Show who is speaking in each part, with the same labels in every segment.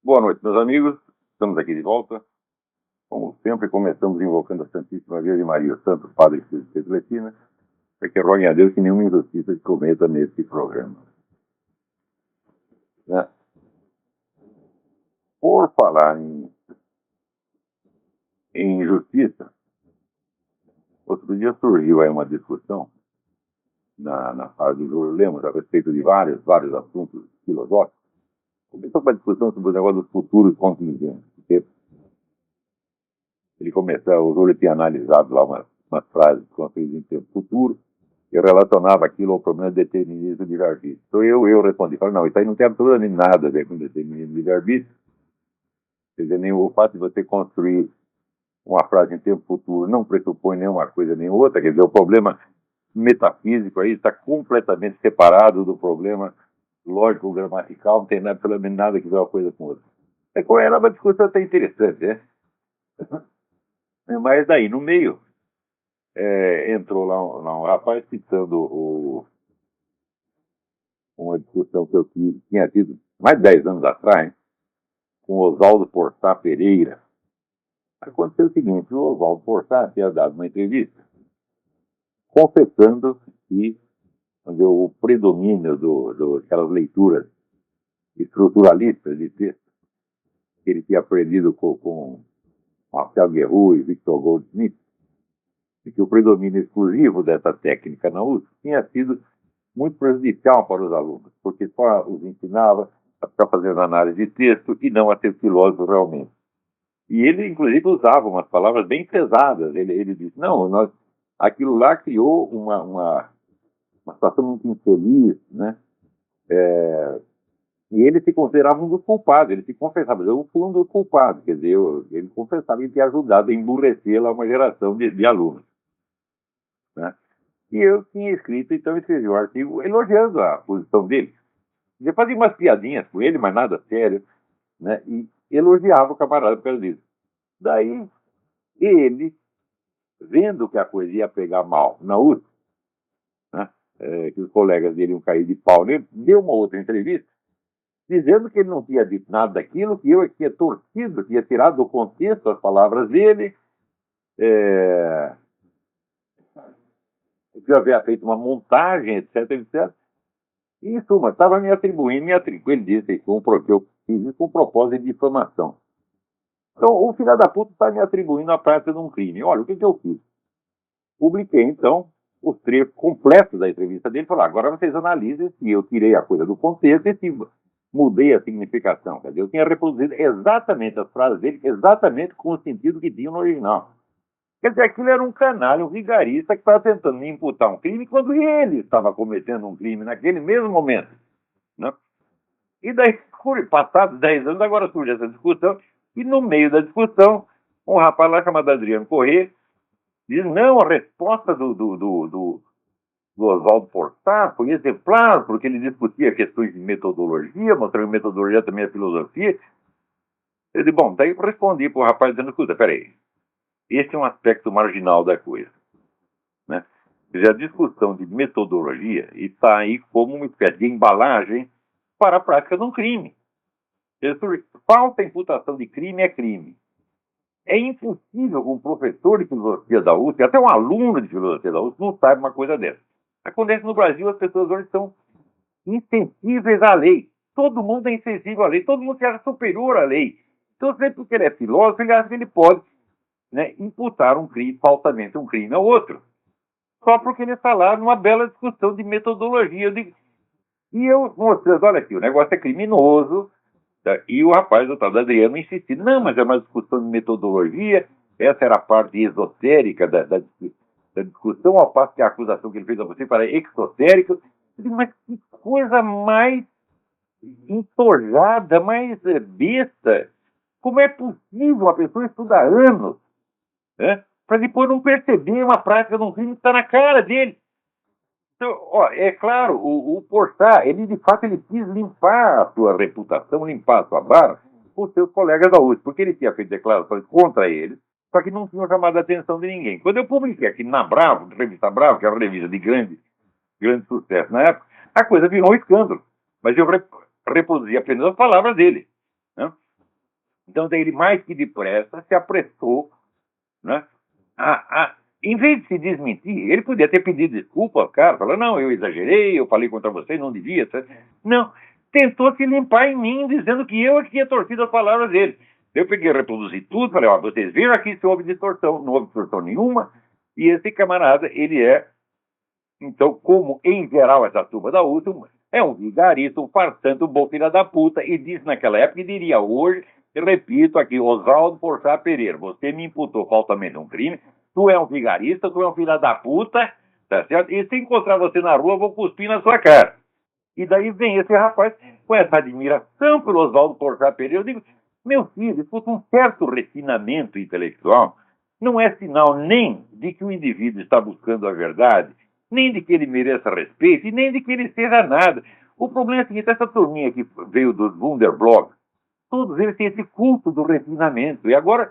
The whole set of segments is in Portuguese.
Speaker 1: Boa noite, meus amigos. Estamos aqui de volta. Como sempre, começamos invocando a Santíssima Virgem Maria, o Santo Padre Espírito de Letina, para que roguem a Deus que nenhuma injustiça se cometa nesse programa. Né? Por falar em injustiça, outro dia surgiu aí uma discussão na fase do Júlio Lemos a respeito de vários assuntos filosóficos. Começou com a discussão sobre o negócio dos futuros contingentes. Porque o Júlio tinha analisado lá umas frases construídas em tempo futuro e relacionava aquilo ao problema de determinismo de livre-arbítrio. Então eu respondi, falei, não, isso aí não tem absolutamente nada a ver com determinismo de livre-arbítrio. Quer dizer, nem o fato de você construir uma frase em tempo futuro não pressupõe nenhuma coisa nem outra. Quer dizer, o problema metafísico aí está completamente separado do problema lógico-gramatical, não tem absolutamente nada que ver uma coisa com outra. Era uma discussão até interessante, né? Mas daí, no meio, entrou lá um rapaz citando uma discussão que eu tinha tido mais de 10 anos atrás com o Oswaldo Porçá Pereira. Aconteceu o seguinte, o Oswaldo Porçá tinha dado uma entrevista confessando que o predomínio daquelas leituras estruturalistas de texto que ele tinha aprendido com Marcel Guerrou e Victor Goldsmith, e que o predomínio exclusivo dessa técnica na USP tinha sido muito prejudicial para os alunos, porque só os ensinava a ficar fazendo análise de texto e não a ser filósofo realmente. E ele, inclusive, usava umas palavras bem pesadas. Ele disse, não, aquilo lá criou uma situação muito infeliz, né? E ele se considerava um dos culpados, ele se confessava, eu fui um dos culpados, quer dizer, ele confessava que tinha ajudado a emburrecer lá uma geração de alunos. Né? E eu tinha escrito, então, escrevi um artigo elogiando a posição dele. Eu fazia umas piadinhas com ele, mas nada sério, né? E elogiava o camarada por causa disso. Daí, ele, vendo que a coisa ia pegar mal na USP, né? Que os colegas dele iam cair de pau nele, deu uma outra entrevista, dizendo que ele não tinha dito nada daquilo, que eu tinha torcido, tinha tirado do contexto as palavras dele, que eu havia feito uma montagem, etc. E, em suma, estava me atribuindo, ele disse que eu fiz isso com propósito de difamação. Então, o filho da puta está me atribuindo a prática de um crime. Olha, o que eu fiz? Publiquei, então, os trechos completos da entrevista dele, falei, agora vocês analisem se eu tirei a coisa do contexto e se mudei a significação. Quer dizer, eu tinha reproduzido exatamente as frases dele, exatamente com o sentido que tinha no original. Quer dizer, aquilo era um canalha, um vigarista que estava tentando me imputar um crime quando ele estava cometendo um crime naquele mesmo momento. Né? E daí, passados 10 anos, agora surge essa discussão, e no meio da discussão, um rapaz lá chamado Adriano Corrêa diz, não, a resposta do Oswaldo Porçá foi exemplar, porque ele discutia questões de metodologia, mostrando que metodologia também é filosofia. Eu disse, bom, daí eu respondi para o rapaz dizendo, escuta, peraí, esse é um aspecto marginal da coisa. Né? Quer dizer, a discussão de metodologia está aí como uma espécie de embalagem para a prática de um crime. Falta imputação de crime é crime. É impossível que um professor de filosofia da USP, até um aluno de filosofia da USP, não saiba uma coisa dessa. Acontece no Brasil, as pessoas hoje são insensíveis à lei. Todo mundo é insensível à lei, todo mundo se acha superior à lei. Então, sempre porque ele é filósofo, ele acha que ele pode, né, imputar um crime, falsamente um crime ao outro. Só porque ele está lá numa bela discussão de metodologia. E eu mostrando, olha aqui, o negócio é criminoso. E o rapaz, o tal do Adriano, insistiu, não, mas é uma discussão de metodologia, essa era a parte esotérica da discussão, ao passo que a acusação que ele fez a você para exotérica. Eu digo, mas que coisa mais entojada, mais besta. Como é possível uma pessoa estudar anos, né, para depois não perceber uma prática de um crime que está na cara dele? Então, é claro, o Porçá, ele de fato ele quis limpar a sua reputação, limpar a sua barra com os seus colegas da USP, porque ele tinha feito declarações contra eles, só que não tinham chamado a atenção de ninguém. Quando eu publiquei aqui na Bravo, na revista Bravo, que era uma revista de grande sucesso na época, a coisa virou um escândalo. Mas eu reproduzi apenas as palavras dele. Né? Então, daí ele, mais que depressa, se apressou, né, em vez de se desmentir, ele podia ter pedido desculpa, cara, falou, não, eu exagerei, eu falei contra você, não devia. Não, tentou se limpar em mim, dizendo que eu tinha torcido as palavras dele. Eu peguei, reproduzi tudo, falei, ó, vocês viram aqui se houve distorção, não houve distorção nenhuma, e esse camarada, ele é, então, como em geral essa turma da USP, é um vigarista, um farsante, um bom filho da puta, e disse naquela época e diria hoje, eu repito aqui, Oswaldo Porchat Pereira, você me imputou falsamente um crime, tu é um vigarista, tu é um filho da puta, tá certo? E se encontrar você na rua, eu vou cuspir na sua cara. E daí vem esse rapaz com essa admiração pelo Oswaldo Porchat Pereira. Eu digo, meu filho, por um certo refinamento intelectual, não é sinal nem de que o indivíduo está buscando a verdade, nem de que ele mereça respeito, e nem de que ele seja nada. O problema é o seguinte, essa turminha que veio dos Wunderblogs, todos eles têm esse culto do refinamento. E agora,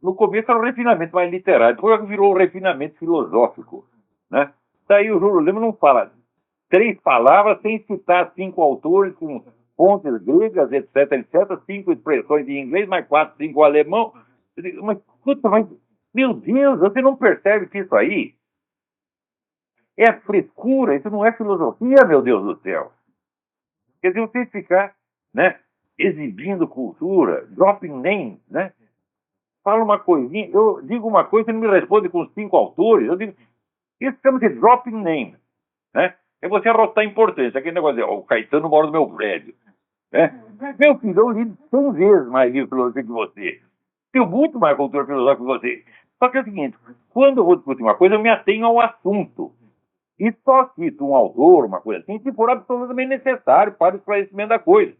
Speaker 1: no começo era o refinamento mais literário, depois virou o refinamento filosófico, né? Daí o Júlio Lema não fala 3 palavras sem citar 5 autores com fontes gregas, etc, etc, 5 expressões em inglês, mais 4, 5 alemão. Eu digo, mas, puta, mas, meu Deus, você não percebe que isso aí é frescura, isso não é filosofia, meu Deus do céu. Quer dizer, você ficar, né, exibindo cultura, dropping names, né? Fala uma coisinha, eu digo uma coisa e ele me responde com 5 autores. Eu digo, isso chama-se dropping name, né? É você arrotar importância. Aquele negócio de, o Caetano mora no meu prédio, né? Meu filho, eu li 100 vezes mais livro filosófico que você. Tenho muito mais cultura filosófica que você. Só que é o seguinte, quando eu vou discutir uma coisa, eu me atenho ao assunto. E só cito um autor, uma coisa assim, se for absolutamente necessário para o esclarecimento da coisa.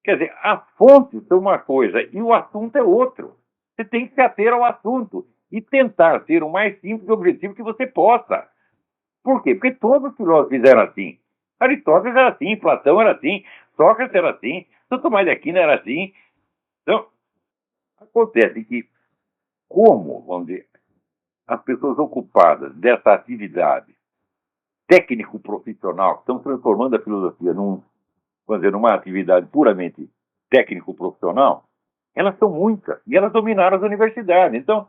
Speaker 1: Quer dizer, as fontes são uma coisa e o assunto é outro. Você tem que se ater ao assunto e tentar ser o mais simples e objetivo que você possa. Por quê? Porque todos os filósofos fizeram assim. Aristóteles era assim, Platão era assim, Sócrates era assim, Santo Tomás de Aquino era assim. Então, acontece que, como, vamos dizer, as pessoas ocupadas dessa atividade técnico-profissional que estão transformando a filosofia vamos dizer, numa atividade puramente técnico-profissional, elas são muitas e elas dominaram as universidades. Então,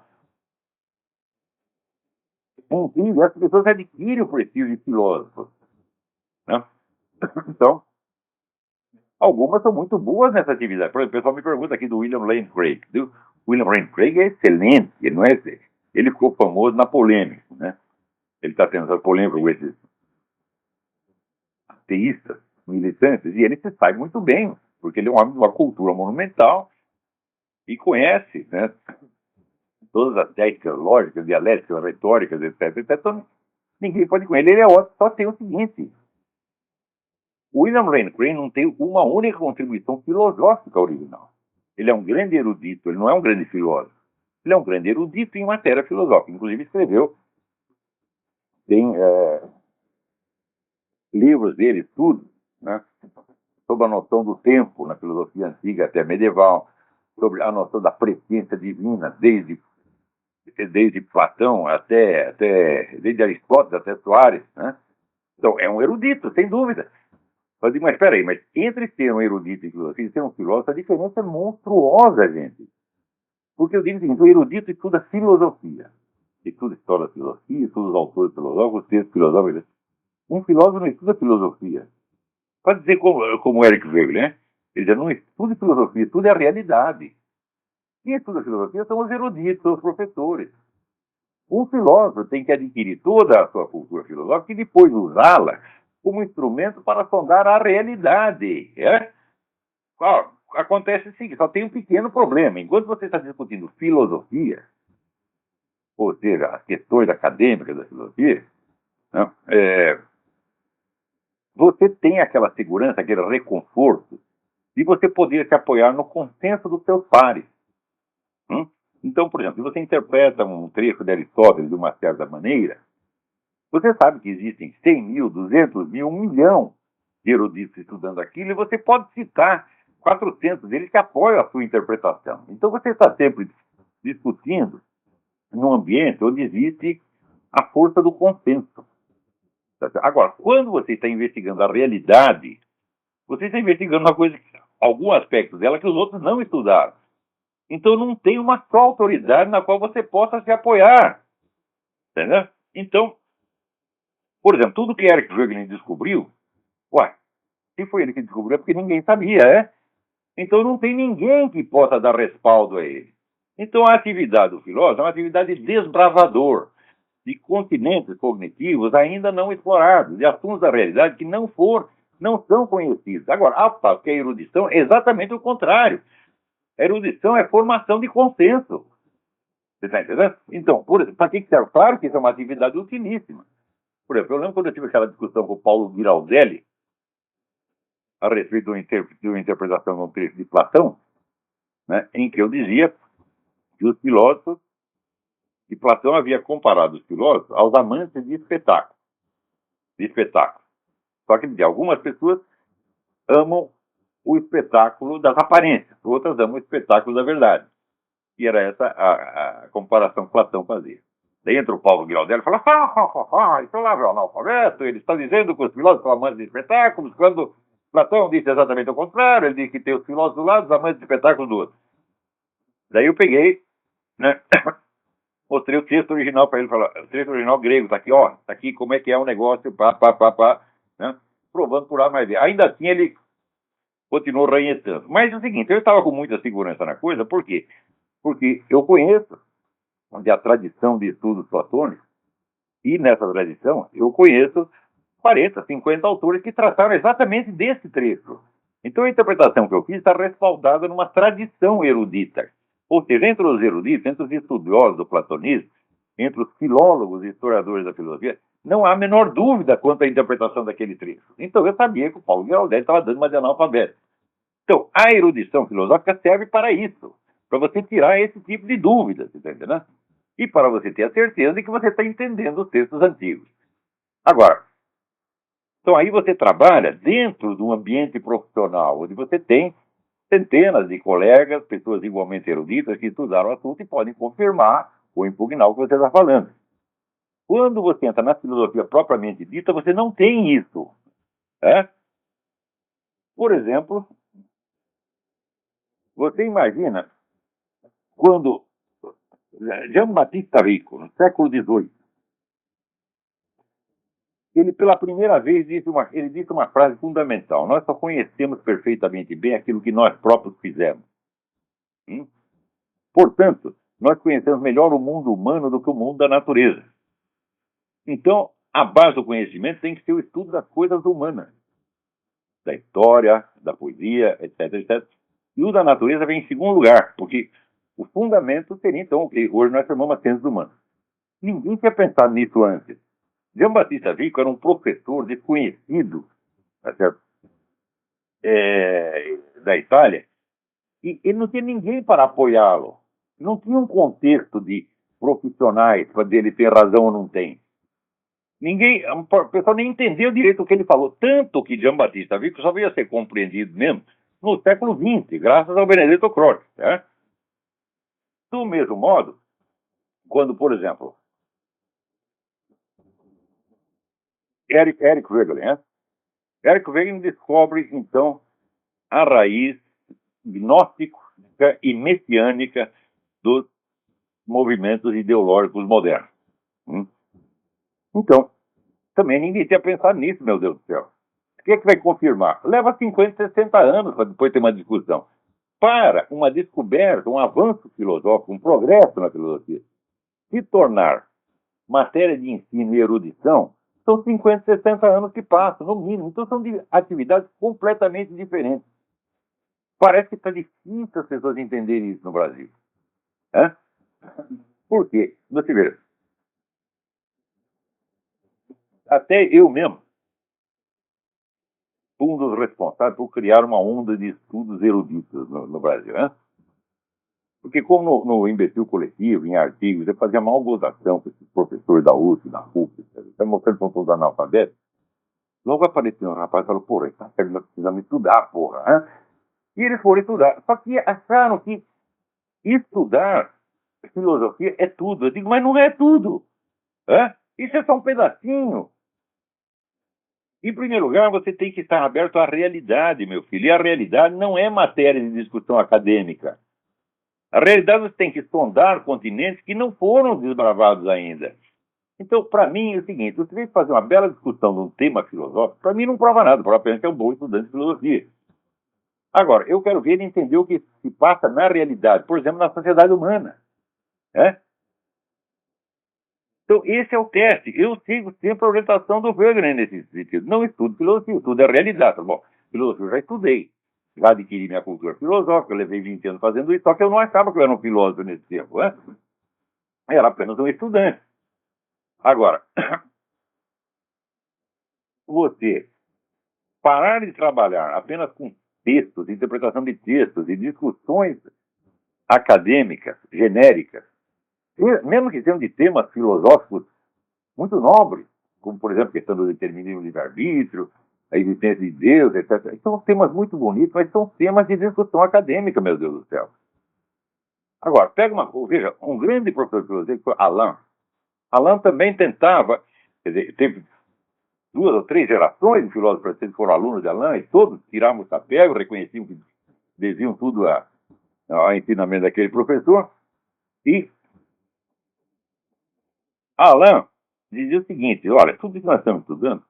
Speaker 1: enfim, as pessoas adquirem o prestígio de filósofos, né? Então, algumas são muito boas nessa atividade. Por exemplo, o pessoal me pergunta aqui do William Lane Craig. O William Lane Craig é excelente, ele não é excelente. Ele ficou famoso na polêmica, né? Ele está tendo essa polêmica com esses ateístas, militantes, e ele se sai muito bem, porque ele é um homem de uma cultura monumental e conhece, né, todas as técnicas lógicas, dialéticas, retóricas, etc, etc. Então, ninguém pode com ele. Ele é ótimo, só tem o seguinte: o William Lane Craig não tem uma única contribuição filosófica original. Ele é um grande erudito, ele não é um grande filósofo. Ele é um grande erudito em matéria filosófica. Inclusive escreveu, tem livros dele, estudos, né, sobre a noção do tempo na filosofia antiga até medieval, sobre a noção da presciência divina, desde Platão desde Aristóteles até Soares, né? Então, é um erudito, sem dúvida. Mas espera aí, mas entre ser um erudito e filosofia e ser um filósofo, a diferença é monstruosa, gente. Porque eu digo o seguinte, o erudito estuda filosofia. Estuda história da filosofia, estuda os autores filosóficos, os textos filosóficos. Um filósofo não estuda filosofia. Pode dizer como Eric Weber, né? Ele diz, não estuda filosofia, estuda a realidade. Quem estuda filosofia são os eruditos, são os professores. Um filósofo tem que adquirir toda a sua cultura filosófica e depois usá-la como instrumento para sondar a realidade. Acontece o seguinte, só tem um pequeno problema. Enquanto você está discutindo filosofia, ou seja, as questões acadêmicas da filosofia, né, você tem aquela segurança, aquele reconforto de você poder se apoiar no consenso dos seus pares. Então, por exemplo, se você interpreta um trecho de Aristóteles de uma certa maneira, você sabe que existem 100 mil, 200 mil, 1 milhão de eruditos estudando aquilo, e você pode citar 400 deles que apoiam a sua interpretação. Então, você está sempre discutindo num ambiente onde existe a força do consenso. Agora, quando você está investigando a realidade, você está investigando uma coisa algum aspecto dela que os outros não estudaram. Então não tem uma só autoridade na qual você possa se apoiar. Entendeu? Então, por exemplo, tudo que Eric Voegelin descobriu, uai, se foi ele que descobriu é porque ninguém sabia, é? Então não tem ninguém que possa dar respaldo a ele. Então a atividade do filósofo é uma atividade de desbravador de continentes cognitivos ainda não explorados, de assuntos da realidade que não são conhecidos. Agora, que a erudição é exatamente o contrário. A erudição é formação de consenso. Você está entendendo? Então, para que serve? Claro que isso é uma atividade utilíssima. Por exemplo, eu lembro quando eu tive aquela discussão com o Paulo Giraldelli a respeito de uma interpretação de um trecho de Platão, né, em que eu dizia que os filósofos, que Platão havia comparado os filósofos aos amantes de espetáculo. Só que algumas pessoas amam o espetáculo das aparências, outras amam o espetáculo da verdade. E era essa a comparação que Platão fazia. Daí entra o Paulo Giraldelli e fala: isso lá é o analfabeto, ele está dizendo que os filósofos são amantes de espetáculos, quando Platão disse exatamente o contrário, ele disse que tem os filósofos do lado, os amantes de espetáculos do outro. Daí eu peguei, né, mostrei o texto original para ele, o texto original grego, está aqui, ó, está aqui como é que é o negócio, né, provando por A mais B. Ainda assim ele continuou ranhetando. Mas é o seguinte, eu estava com muita segurança na coisa, por quê? Porque eu conheço a tradição de estudos platônicos, e nessa tradição eu conheço 40, 50 autores que trataram exatamente desse trecho. Então a interpretação que eu fiz está respaldada numa tradição erudita. Ou seja, entre os eruditos, entre os estudiosos do platonismo, entre os filólogos e historiadores da filosofia, não há a menor dúvida quanto à interpretação daquele trecho. Então eu sabia que o Paulo Giraldelli estava dando uma de analfabeto. Então, a erudição filosófica serve para isso, para você tirar esse tipo de dúvidas, entende, né? E para você ter a certeza de que você está entendendo os textos antigos. Agora, então aí você trabalha dentro de um ambiente profissional, onde você tem centenas de colegas, pessoas igualmente eruditas, que estudaram o assunto e podem confirmar ou impugnar o que você está falando. Quando você entra na filosofia propriamente dita, você não tem isso. Né? Por exemplo, você imagina quando Giambattista Vico, no século XVIII, ele pela primeira vez disse uma frase fundamental: nós só conhecemos perfeitamente bem aquilo que nós próprios fizemos. Portanto, nós conhecemos melhor o mundo humano do que o mundo da natureza. Então, a base do conhecimento tem que ser o estudo das coisas humanas, da história, da poesia, etc, etc. E o da natureza vem em segundo lugar, porque o fundamento seria, então, o que hoje nós chamamos de ciências humanas. Ninguém tinha pensado nisso antes. Giambattista Vico era um professor desconhecido, tá certo? Da Itália, e ele não tinha ninguém para apoiá-lo. Não tinha um contexto de profissionais para ele ter razão ou não tem. O pessoal nem entendeu direito o que ele falou. Tanto que Giambattista Vico só veio a ser compreendido mesmo no século XX, graças ao Benedetto Croce. Né? Do mesmo modo, quando, por exemplo, Eric Voegelin, né? Eric Voegelin descobre, então, a raiz gnóstica e messiânica dos movimentos ideológicos modernos. Então, também ninguém tinha pensado nisso, meu Deus do céu. O que é que vai confirmar? Leva 50, 60 anos para depois ter uma discussão. Para uma descoberta, um avanço filosófico, um progresso na filosofia, se tornar matéria de ensino e erudição, são 50, 60 anos que passam, no mínimo. Então são atividades completamente diferentes. Parece que está difícil as pessoas entenderem isso no Brasil. Né? Por quê? Você vê, até eu mesmo fui um dos responsáveis por criar uma onda de estudos eruditos no Brasil. Né? Porque como no Imbecil Coletivo, em artigos, eu fazia mal gozação com esses professores da USP, da PUC, até mostrando que são todos analfabetos. Logo apareceu um rapaz e falou: porra, nós precisamos estudar, porra. Né? E eles foram estudar. Só que acharam que estudar filosofia é tudo. Eu digo, mas não é tudo. Isso é só um pedacinho. Em primeiro lugar, você tem que estar aberto à realidade, meu filho. E a realidade não é matéria de discussão acadêmica. A realidade você tem que sondar continentes que não foram desbravados ainda. Então, para mim, é o seguinte: você vem fazer uma bela discussão de um tema filosófico, para mim não prova nada, prova apenas que é um bom estudante de filosofia. Agora, eu quero ver ele entender o que se passa na realidade, por exemplo, na sociedade humana. Né? Então, esse é o teste. Eu sigo sempre a orientação do Wegener nesse sentido. Não estudo filosofia, estudo a realidade. Bom, filosofia eu já estudei. Já adquiri minha cultura filosófica, eu levei 20 anos fazendo isso, só que eu não achava que eu era um filósofo nesse tempo. Né? Eu era apenas um estudante. Agora, você parar de trabalhar apenas com textos, interpretação de textos e discussões acadêmicas, genéricas, mesmo que sejam de temas filosóficos muito nobres, como, por exemplo, a questão do determinismo livre-arbítrio, a existência de Deus, etc. São temas muito bonitos, mas são temas de discussão acadêmica, meu Deus do céu. Agora, pega uma coisa, veja, um grande professor de filosofia, que foi Alain. Alain também tentava, quer dizer, teve 2 ou 3 gerações de filósofos franceses que foram alunos de Alain, e todos tiravam o chapéu, reconheciam que deviam tudo ao ensinamento daquele professor. E Alain dizia o seguinte: olha, tudo isso que nós estamos estudando,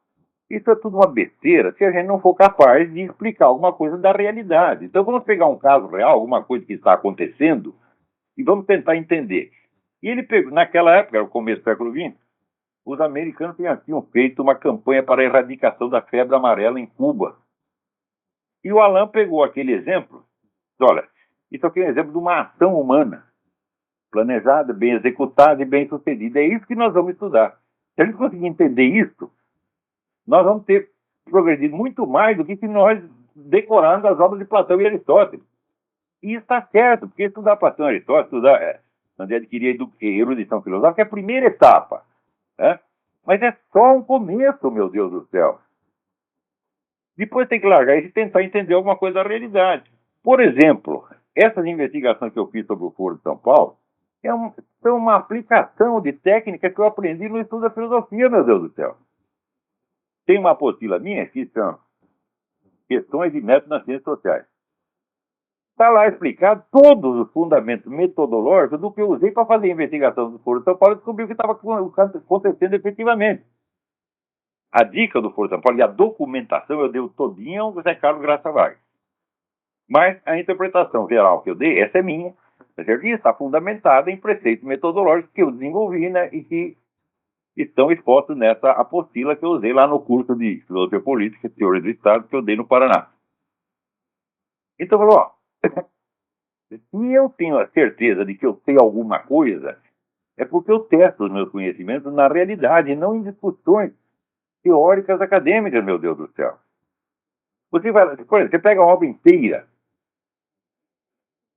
Speaker 1: isso é tudo uma besteira se a gente não for capaz de explicar alguma coisa da realidade. Então vamos pegar um caso real, alguma coisa que está acontecendo, e vamos tentar entender. E ele pegou, naquela época, era o começo do século XX, os americanos tinham feito uma campanha para a erradicação da febre amarela em Cuba. E o Alain pegou aquele exemplo, olha, isso aqui é um exemplo de uma ação humana, planejada, bem executada e bem sucedida. É isso que nós vamos estudar. Se a gente conseguir entender isso, nós vamos ter progredido muito mais do que se nós decorarmos as obras de Platão e Aristóteles. E isso está certo, porque estudar Platão e Aristóteles, estudar, adquirir erudição filosófica é a primeira etapa. Né? Mas é só um começo, meu Deus do céu. Depois tem que largar isso e tentar entender alguma coisa da realidade. Por exemplo, essas investigações que eu fiz sobre o Foro de São Paulo são uma aplicação de técnica que eu aprendi no estudo da filosofia, meu Deus do céu. Tem uma apostila minha que chama Questões de Método nas Ciências Sociais. Está lá explicado todos os fundamentos metodológicos do que eu usei para fazer a investigação do Foro de São Paulo e descobrir o que estava acontecendo efetivamente. A dica do Foro de São Paulo e a documentação eu dei todinha ao José Carlos Graça Vargas. Mas a interpretação geral que eu dei, essa é minha, e está fundamentada em preceitos metodológicos que eu desenvolvi, né, e que estão expostos nessa apostila que eu usei lá no curso de Filosofia Política e Teoria do Estado que eu dei no Paraná. Então, falou, ó, se eu tenho a certeza de que eu sei alguma coisa, é porque eu testo os meus conhecimentos na realidade, não em discussões teóricas acadêmicas, meu Deus do céu. Você vai, por exemplo, você pega uma obra inteira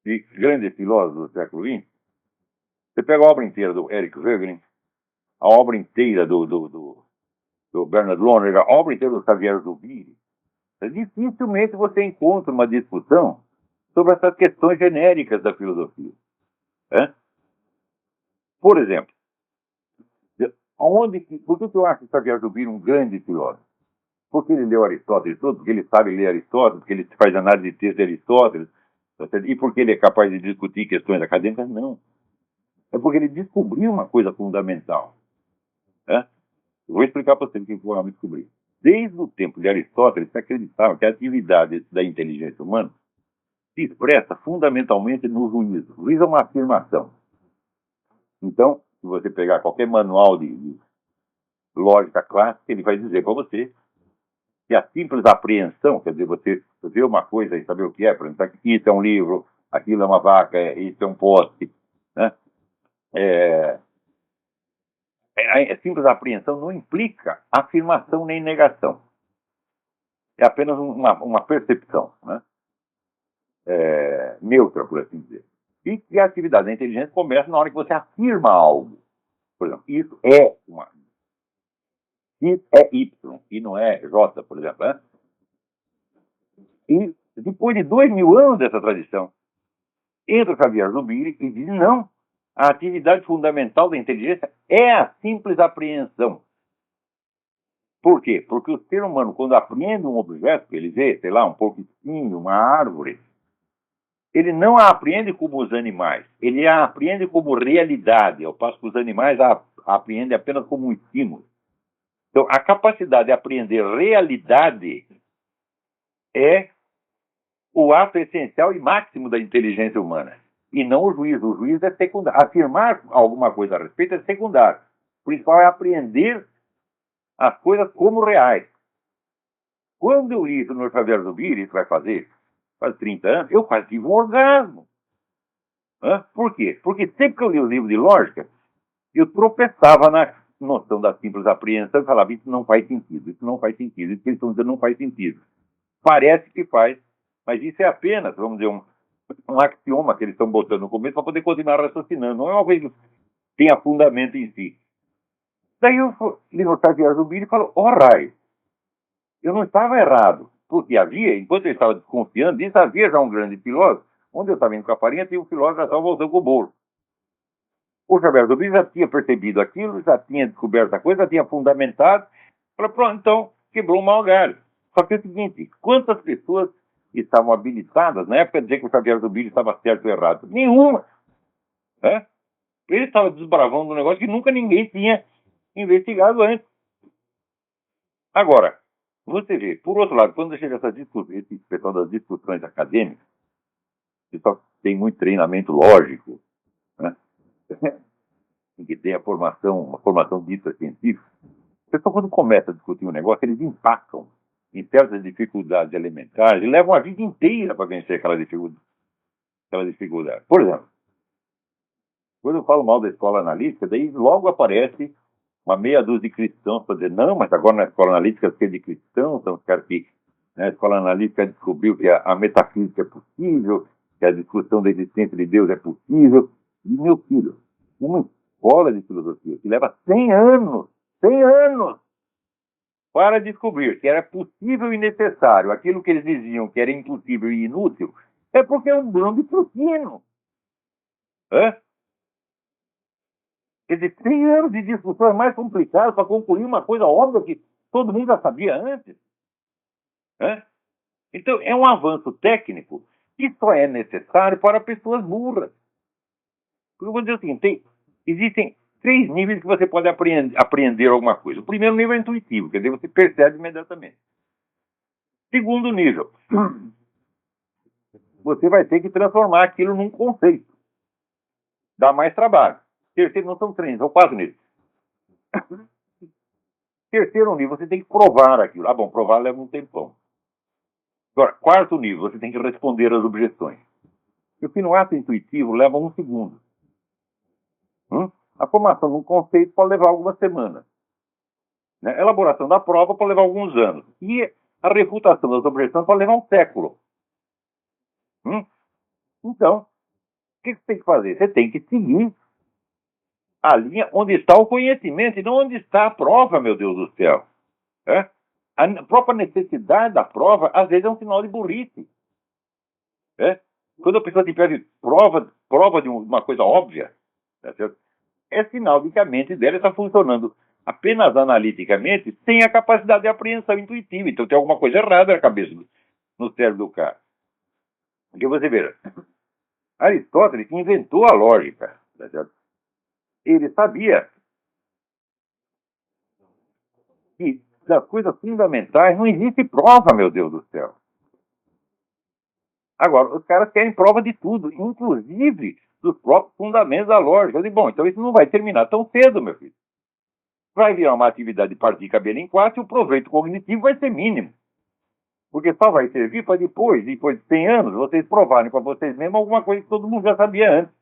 Speaker 1: de grandes filósofos do século XX, você pega a obra inteira do Eric Wegener, a obra inteira do Bernard Lonergan, a obra inteira do Xavier Zubiri, dificilmente você encontra uma discussão sobre essas questões genéricas da filosofia. Por exemplo, por que eu acho Xavier Zubiri um grande filósofo? Porque ele leu Aristóteles todo, porque ele sabe ler Aristóteles, porque ele faz análise de texto de Aristóteles, e porque ele é capaz de discutir questões acadêmicas? Não. É porque ele descobriu uma coisa fundamental. Eu vou explicar para vocês o que eu descobri. Desde o tempo de Aristóteles, se acreditava que a atividade da inteligência humana se expressa fundamentalmente no juízo. O juízo é uma afirmação. Então, se você pegar qualquer manual de lógica clássica, ele vai dizer para você que a simples apreensão, quer dizer, você ver uma coisa e saber o que é, por exemplo, isso é um livro, aquilo é uma vaca, isso é um poste, né? A simples apreensão não implica afirmação nem negação. É apenas uma percepção, né? Neutra, por assim dizer. E a atividade da inteligência começa na hora que você afirma algo. Por exemplo, isso é Y e não é J, por exemplo. Né? E depois de 2000 anos dessa tradição, entra o Xavier Zubiri e diz: não, a atividade fundamental da inteligência é a simples apreensão. Por quê? Porque o ser humano, quando apreende um objeto que ele vê, sei lá, um porco-espinho, uma árvore, ele não a apreende como os animais, ele a apreende como realidade, ao passo que os animais a apreendem apenas como um estímulo. Então, a capacidade de apreender realidade é o ato essencial e máximo da inteligência humana, e não o juízo. O juízo é secundário. Afirmar alguma coisa a respeito é secundário. O principal é apreender as coisas como reais. Quando eu li isso no Xavier Zubiri, isso vai fazer quase 30 anos, eu quase tive um orgasmo. Por quê? Porque sempre que eu li o livro de lógica, eu tropeçava na noção da simples apreensão e falava, isso não faz sentido, isso não faz sentido, isso que eles estão dizendo não faz sentido. Parece que faz, mas isso é apenas, vamos dizer, um axioma que eles estão botando no começo para poder continuar raciocinando. Não é uma coisa que tenha fundamento em si. Daí eu li no Xavier Zubiri e falou, raio, eu não estava errado, porque havia, enquanto eu estava desconfiando disso, havia já um grande filósofo, onde eu estava indo com a farinha, tinha um filósofo já estava voltando com o bolo. O Xavier Zubiri já tinha percebido aquilo, já tinha descoberto a coisa, já tinha fundamentado, falou, pronto, então quebrou o mau galho. Só que é o seguinte, quantas pessoas estavam habilitadas na época de dizer que o Xavier Zubiri estava certo ou errado? Nenhuma. Ele estava desbravando um negócio que nunca ninguém tinha investigado antes. Agora, você vê, por outro lado, quando chega esse pessoal das discussões acadêmicas, que só tem muito treinamento lógico, né? Que tem uma formação dita científica, o pessoal, quando começa a discutir um negócio, eles empacam em certas dificuldades elementares e levam a vida inteira para vencer aquela dificuldade. Por exemplo, quando eu falo mal da escola analítica, daí logo aparece uma meia dúzia de cristãos para dizer, não, mas agora na escola analítica é de cristãos, são os caras que, né, a escola analítica descobriu que a metafísica é possível, que a discussão da existência de Deus é possível. E, meu filho, uma escola de filosofia que leva 100 anos para descobrir que era possível e necessário aquilo que eles diziam que era impossível e inútil, é porque é um bando de profino. Quer dizer, 100 anos de discussões mais complicadas para concluir uma coisa óbvia que todo mundo já sabia antes. Então, é um avanço técnico que só é necessário para pessoas burras. Porque eu vou dizer o seguinte, existem 3 níveis que você pode aprender alguma coisa. O primeiro nível é intuitivo, quer dizer, você percebe imediatamente. Segundo nível, você vai ter que transformar aquilo num conceito. Dá mais trabalho. Terceiro, não são 3, são 4 níveis. Terceiro nível, você tem que provar aquilo. Bom, provar leva um tempão. Agora, quarto nível, você tem que responder às objeções. E o que no ato intuitivo leva 1 segundo. A formação de um conceito pode levar algumas semanas. A elaboração da prova pode levar alguns anos. E a refutação das objeções pode levar 1 século. Então, o que você tem que fazer? Você tem que seguir a linha onde está o conhecimento e não onde está a prova, meu Deus do céu. A própria necessidade da prova, às vezes, é um sinal de burrice. Quando a pessoa te pede prova de uma coisa óbvia, é sinal de que a mente dela está funcionando apenas analiticamente, sem a capacidade de apreensão intuitiva. Então tem alguma coisa errada na cabeça, no cérebro do cara. Porque você veja, Aristóteles inventou a lógica. Ele sabia que das coisas fundamentais não existe prova, meu Deus do céu. Agora, os caras querem prova de tudo, inclusive dos próprios fundamentos da lógica. Eu digo, bom, então isso não vai terminar tão cedo, meu filho. Vai virar uma atividade de partir cabelo em 4 e o proveito cognitivo vai ser mínimo. Porque só vai servir para depois de 100 anos, vocês provarem para vocês mesmos alguma coisa que todo mundo já sabia antes.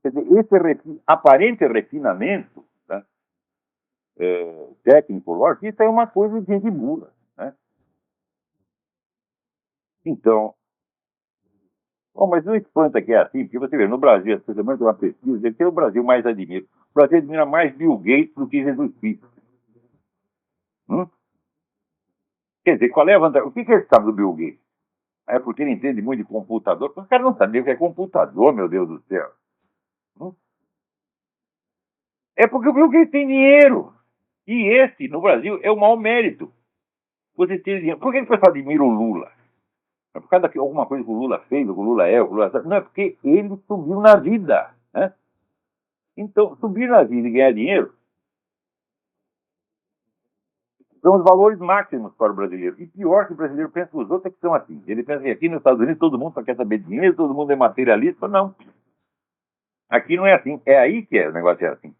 Speaker 1: Quer dizer, esse aparente refinamento, né, técnico, lógico, isso é uma coisa de gente burra. Né? Então, mas não espanta que é assim, porque você vê, no Brasil, as pessoas mais uma pesquisa, ele tem o Brasil mais admira. O Brasil admira mais Bill Gates do que Jesus Cristo. Quer dizer, qual é a vantagem? O que ele sabe do Bill Gates? É porque ele entende muito de computador. Os caras não sabem o que é computador, meu Deus do céu. É porque o Bill Gates tem dinheiro. E esse, no Brasil, é o mau mérito. Você tem dinheiro. Por que o pessoal admira o Lula? É por causa de alguma coisa que o Lula fez, o que o Lula é, o que o Lula sabe. Não, é porque ele subiu na vida. Né? Então, subir na vida e ganhar dinheiro são os valores máximos para o brasileiro. E pior que o brasileiro pensa que os outros é que são assim. Ele pensa que aqui nos Estados Unidos todo mundo só quer saber de dinheiro, todo mundo é materialista. Não. Aqui não é assim. É aí que é, o negócio é assim.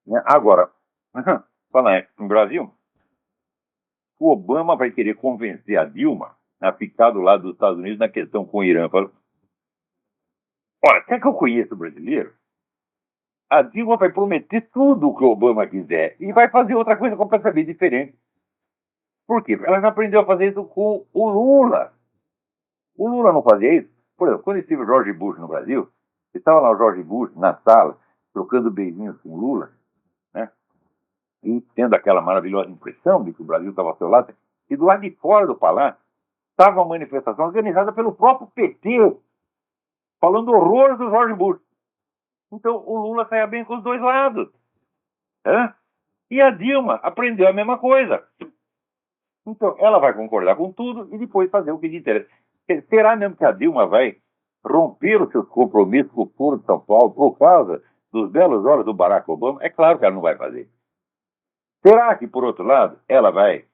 Speaker 1: Né? Agora, falar no Brasil, o Obama vai querer convencer a Dilma a ficar do lado dos Estados Unidos na questão com o Irã. Fala, olha, quer que eu conheça o brasileiro? A Dilma vai prometer tudo o que o Obama quiser e vai fazer outra coisa completamente diferente. Por quê? Ela já aprendeu a fazer isso com o Lula. O Lula não fazia isso. Por exemplo, quando esteve o George Bush no Brasil, estava lá o George Bush na sala, trocando beijinhos com o Lula, né? E tendo aquela maravilhosa impressão de que o Brasil estava ao seu lado. E do lado de fora do palácio estava uma manifestação organizada pelo próprio PT, falando horrores do George Bush. Então o Lula saia bem com os dois lados. Né? E a Dilma aprendeu a mesma coisa. Então ela vai concordar com tudo e depois fazer o que lhe interessa. Será mesmo que a Dilma vai romper os seus compromissos com o Foro de São Paulo por causa dos belos olhos do Barack Obama? É claro que ela não vai fazer. Será que, por outro lado, ela vai,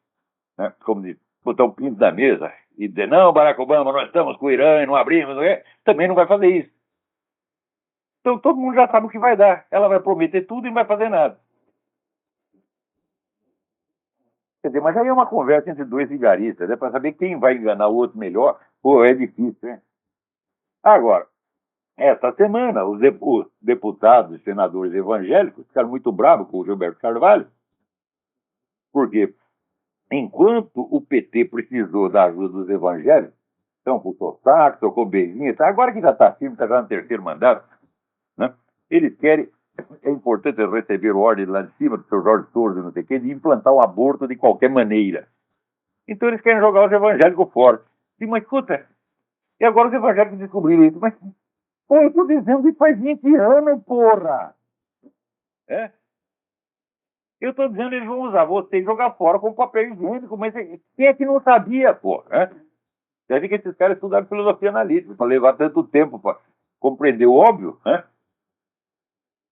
Speaker 1: né, como diz, botar o pinto na mesa e dizer, não, Barack Obama, nós estamos com o Irã e não abrimos, não é? Também não vai fazer isso. Então todo mundo já sabe o que vai dar. Ela vai prometer tudo e não vai fazer nada. Quer dizer, mas aí é uma conversa entre dois vigaristas, né? Para saber quem vai enganar o outro melhor, pô, é difícil, né? Agora, esta semana, os deputados e senadores evangélicos ficaram muito bravos com o Gilberto Carvalho, porque enquanto o PT precisou da ajuda dos evangélicos, então puxou saco, tocou beijinho, tá? Agora que já está firme, está já no terceiro mandato, né? Eles querem, é importante receber ordem lá de cima do seu Jorge Souza, não sei o quê, de implantar o aborto de qualquer maneira. Então eles querem jogar os evangélicos fora. E, mas escuta, e agora os evangélicos descobriram isso, mas pô, eu estou dizendo que faz 20 anos, porra! É? Eu estou dizendo que eles vão usar você e jogar fora com papel higiênico, mas quem é que não sabia, pô? Deve que esses caras estudaram filosofia analítica, para levar tanto tempo para compreender o óbvio, né?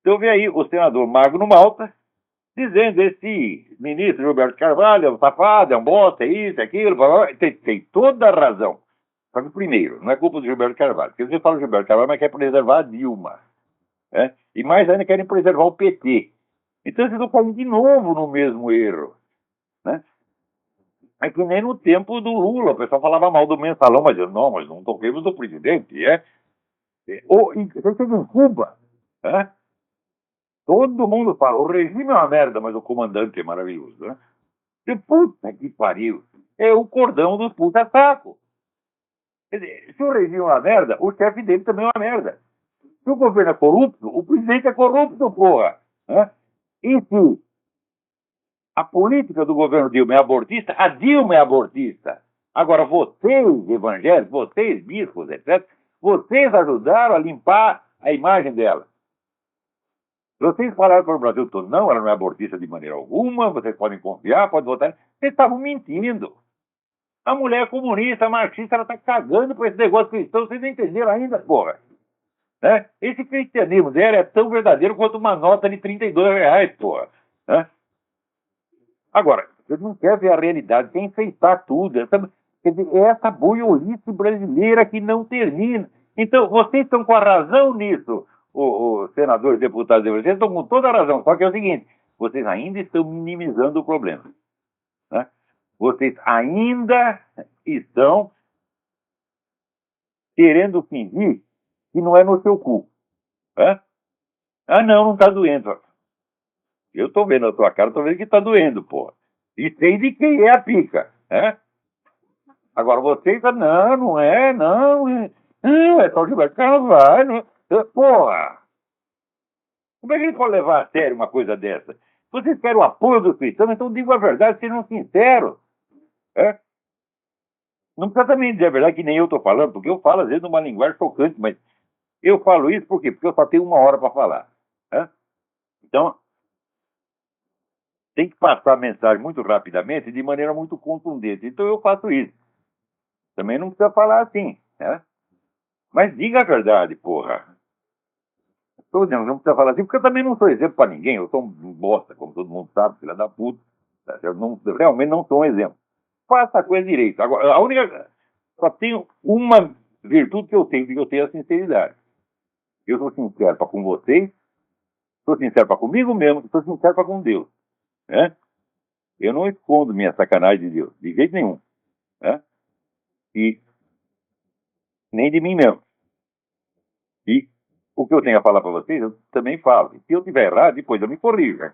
Speaker 1: Então vem aí o senador Magno Malta dizendo esse ministro Gilberto Carvalho é um safado, é um bosta, é isso, é aquilo, blá, blá, tem toda a razão. Só que primeiro, não é culpa do Gilberto Carvalho, porque você fala do Gilberto Carvalho, mas quer preservar a Dilma. Né? E mais ainda querem preservar o PT. Então vocês estão caindo de novo no mesmo erro. Né? É que nem no tempo do Lula, o pessoal falava mal do mensalão, mas eu, não, mas não toquemos do presidente, Ou, você chega em Cuba, todo mundo fala, o regime é uma merda, mas o comandante é maravilhoso, né? E puta que pariu, é o cordão dos puta-saco. Quer dizer, se o regime é uma merda, o chefe dele também é uma merda. Se o governo é corrupto, o presidente é corrupto, porra. E se a política do governo Dilma é abortista, a Dilma é abortista. Agora, vocês, evangélicos, vocês, bispos, etc., vocês ajudaram a limpar a imagem dela. Vocês falaram para o Brasil todo, não, ela não é abortista de maneira alguma, vocês podem confiar, podem votar. Vocês estavam mentindo. A mulher comunista, marxista, ela está cagando por esse negócio cristão, vocês não entenderam ainda, porra. Né? Esse cristianismo dela é tão verdadeiro quanto uma nota de R$ 32, porra. Né? Agora, você não quer ver a realidade, quer enfeitar tudo. Quer dizer, é essa boiolice brasileira que não termina. Então, vocês estão com a razão nisso, os senadores, deputados, vocês estão com toda a razão. Só que é o seguinte, vocês ainda estão minimizando o problema. Né? Vocês ainda estão querendo fingir que não é no seu cu. Ah, não está doendo. Eu estou vendo a tua cara, estou vendo que está doendo, porra. E sei de quem é a pica. Agora vocês, não é, não. Não, é só o Gilberto Carvalho. Porra! Como é que eles podem levar a sério uma coisa dessa? Vocês querem o apoio dos cristãos, então digam a verdade, sejam sinceros. Não precisa também dizer a verdade que nem eu estou falando, porque eu falo às vezes numa linguagem chocante, mas eu falo isso por quê? Porque eu só tenho 1 hora para falar. Então, tem que passar a mensagem muito rapidamente e de maneira muito contundente. Então, eu faço isso. Também não precisa falar assim, né? Mas diga a verdade, porra. Estou dizendo, não precisa falar assim, porque eu também não sou exemplo para ninguém. Eu sou um bosta, como todo mundo sabe, filha da puta. Eu realmente não sou um exemplo. Faça a coisa direito. Agora, a única. Só tenho uma virtude que eu tenho, que eu tenho a sinceridade. Eu sou sincero para com vocês, sou sincero para comigo mesmo, sou sincero para com Deus. Né? Eu não escondo minha sacanagem de Deus, de jeito nenhum. Né? E nem de mim mesmo. E o que eu tenho a falar para vocês, eu também falo. E se eu estiver errado, depois eu me corrijo. Né?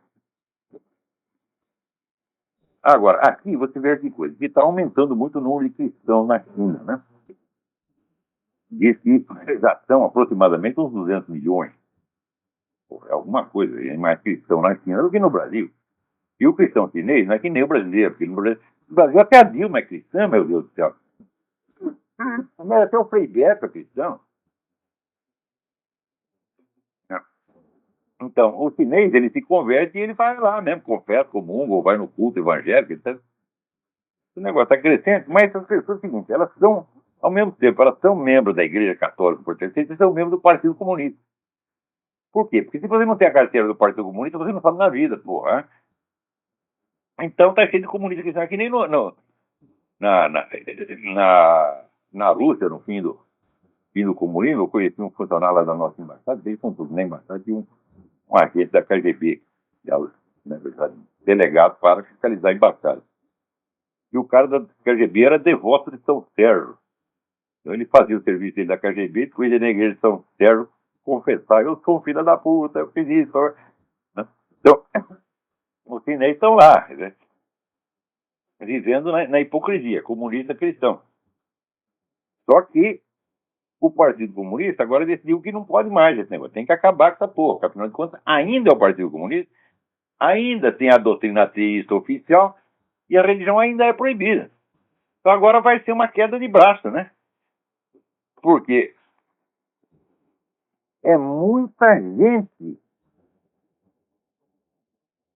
Speaker 1: Agora, aqui você vê que coisa, que está aumentando muito o número de cristãos na China, né? Diz que já são aproximadamente uns 200 milhões. Pô, é alguma coisa, é mais cristão na China do que no Brasil. E o cristão chinês não é que nem o brasileiro, porque no Brasil até a Dilma é cristã, meu Deus do céu. Mas até o Frei Beto é cristão. Então, o chinês, ele se converte e ele vai lá mesmo, confessa, comunga, ou vai no culto evangélico. Então, o negócio está crescendo, mas as pessoas, é o seguinte, elas são, ao mesmo tempo, elas são membros da Igreja Católica Protestante e são membros do Partido Comunista. Por quê? Porque se você não tem a carteira do Partido Comunista, você não sabe na vida, porra. Então tá cheio de comunista cristão, que nem na, na, na Rússia, no fim do comunismo, eu conheci um funcionário lá da nossa embaixada, eles são todos na embaixada, tinha um agente da KGB, na verdade, delegado para fiscalizar a embaixada. E o cara da KGB era devoto de São Sérgio. Então ele fazia o serviço dele da KGB, depois ia na igreja de São Sérgio confessar, eu sou um filho da puta, eu fiz isso. Né? Então, os chineses estão lá, né? Vivendo na hipocrisia, comunista cristão. Só que o Partido Comunista agora decidiu que não pode mais esse negócio, tem que acabar com essa porra, porque afinal de contas ainda é o Partido Comunista, ainda tem a doutrina ateísta oficial e a religião ainda é proibida. Então agora vai ser uma queda de braço, né? Porque é muita gente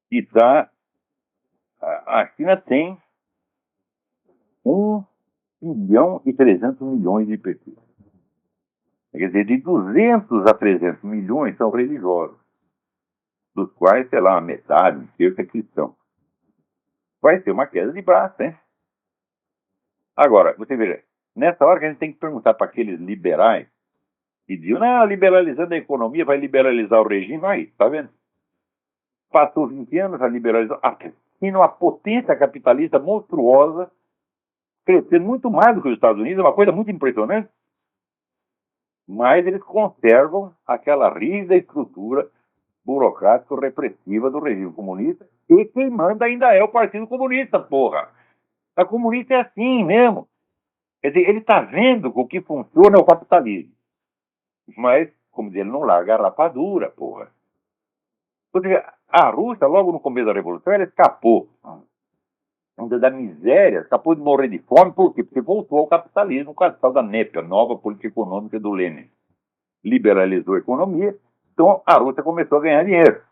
Speaker 1: que está. A China tem 1,3 bilhão de pessoas. Quer dizer, de 200 a 300 milhões são religiosos, dos quais, sei lá, metade, um terço é cristão. Vai ser uma queda de braço, hein? Agora, você veja, nessa hora que a gente tem que perguntar para aqueles liberais que diziam, não, liberalizando a economia vai liberalizar o regime. Aí, tá vendo? Passou 20 anos, a liberalização, e numa potência capitalista monstruosa, crescendo muito mais do que os Estados Unidos, é uma coisa muito impressionante. Mas eles conservam aquela rígida estrutura burocrático-repressiva do regime comunista, e quem manda ainda é o Partido Comunista, porra. A comunista é assim mesmo. Quer dizer, ele está vendo que o que funciona é o capitalismo. Mas, como diz, ele não larga a rapadura, porra. Ou seja, a Rússia, logo no começo da Revolução, ela escapou da miséria, escapou de morrer de fome, por quê? Porque voltou ao capitalismo com a tal da NEP, a nova política econômica do Lenin. Liberalizou a economia, então a Rússia começou a ganhar dinheiro.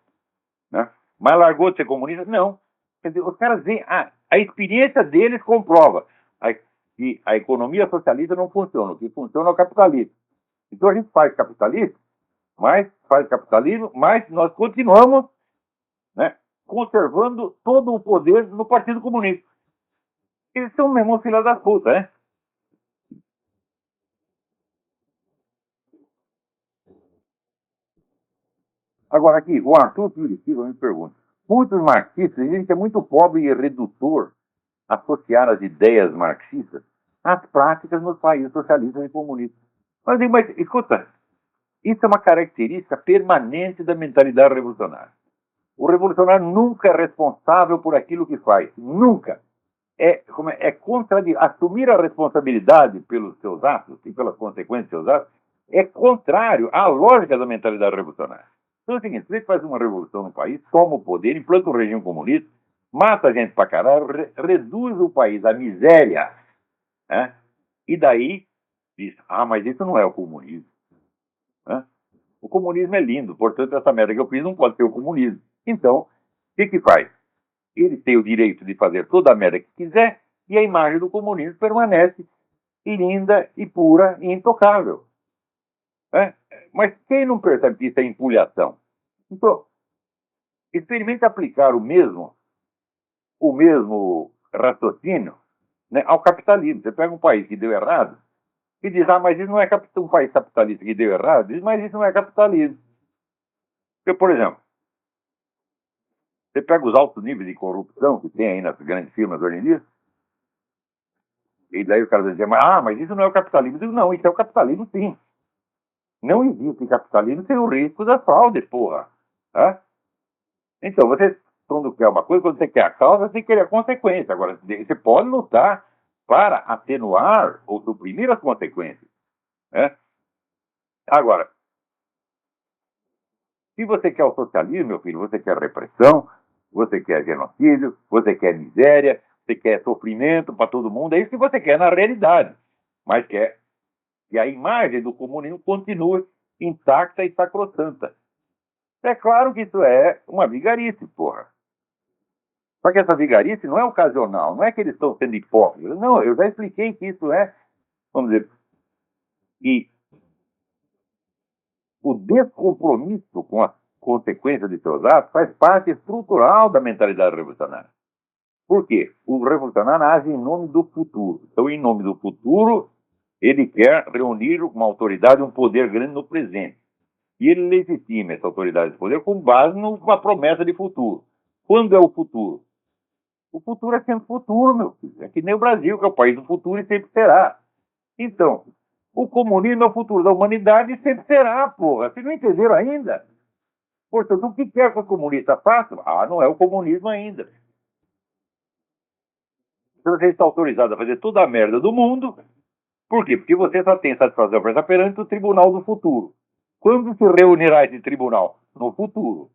Speaker 1: Né? Mas largou de ser comunista? Não. Quer dizer, os caras veem, a experiência deles comprova que a economia socialista não funciona, o que funciona é o capitalismo. Então a gente faz capitalismo, mas nós continuamos, né, conservando todo o poder no Partido Comunista. Eles são mesmo filha da puta, né? Agora aqui, o Arthur Curitiba me pergunta, muitos marxistas dizem que é muito pobre e redutor associar as ideias marxistas às práticas nos países socialistas e comunistas. Mas escuta, isso é uma característica permanente da mentalidade revolucionária. O revolucionário nunca é responsável por aquilo que faz. Nunca. Assumir a responsabilidade pelos seus atos e pelas consequências dos seus atos é contrário à lógica da mentalidade revolucionária. Então é o seguinte, você faz uma revolução no país, toma o poder, implanta o regime comunista, mata a gente pra caralho, reduz o país à miséria, né? E daí diz, mas isso não é o comunismo. Né? o comunismo é lindo, portanto, essa merda que eu fiz não pode ser o comunismo. Então, o que faz? Ele tem o direito de fazer toda a merda que quiser e a imagem do comunismo permanece linda e pura e intocável. Né? Mas quem não percebe que isso é empulhação? Então, experimente aplicar o mesmo raciocínio, né, ao capitalismo. Você pega um país que deu errado e diz, mas isso não é um país capitalista que deu errado, diz, mas isso não é capitalismo. Porque, por exemplo, você pega os altos níveis de corrupção que tem aí nas grandes firmas hoje em dia, e daí o cara vai dizer, mas isso não é o capitalismo. Eu digo, não, isso é o capitalismo sim. Não existe capitalismo sem o risco da fraude, porra. Tá? Então, você, quando quer uma coisa, quando você quer a causa, você tem que querer a consequência. Agora, você pode lutar para atenuar ou suprimir as consequências. Né? Agora, se você quer o socialismo, meu filho, você quer repressão, você quer genocídio, você quer miséria, você quer sofrimento para todo mundo, é isso que você quer na realidade. Mas quer que a imagem do comunismo continue intacta e sacrossanta. É claro que isso é uma vigarice, porra. Só que essa vigarice não é ocasional, não é que eles estão sendo hipócritas. Não, eu já expliquei que isso é, vamos dizer, que o descompromisso com a consequência de seus atos faz parte estrutural da mentalidade revolucionária. Por quê? O revolucionário age em nome do futuro. Então, em nome do futuro, ele quer reunir uma autoridade, um poder grande no presente. E ele legitima essa autoridade de poder com base numa promessa de futuro. Quando é o futuro? O futuro é sempre futuro, meu filho. É que nem o Brasil, que é o país do futuro e sempre será. Então, o comunismo é o futuro da humanidade e sempre será, porra. Vocês não entenderam ainda? Portanto, o que quer que o comunista faça? Não é o comunismo ainda. Então, você está autorizado a fazer toda a merda do mundo. Por quê? Porque você só tem satisfação para estar perante o tribunal do futuro. Quando se reunirá esse tribunal? No futuro.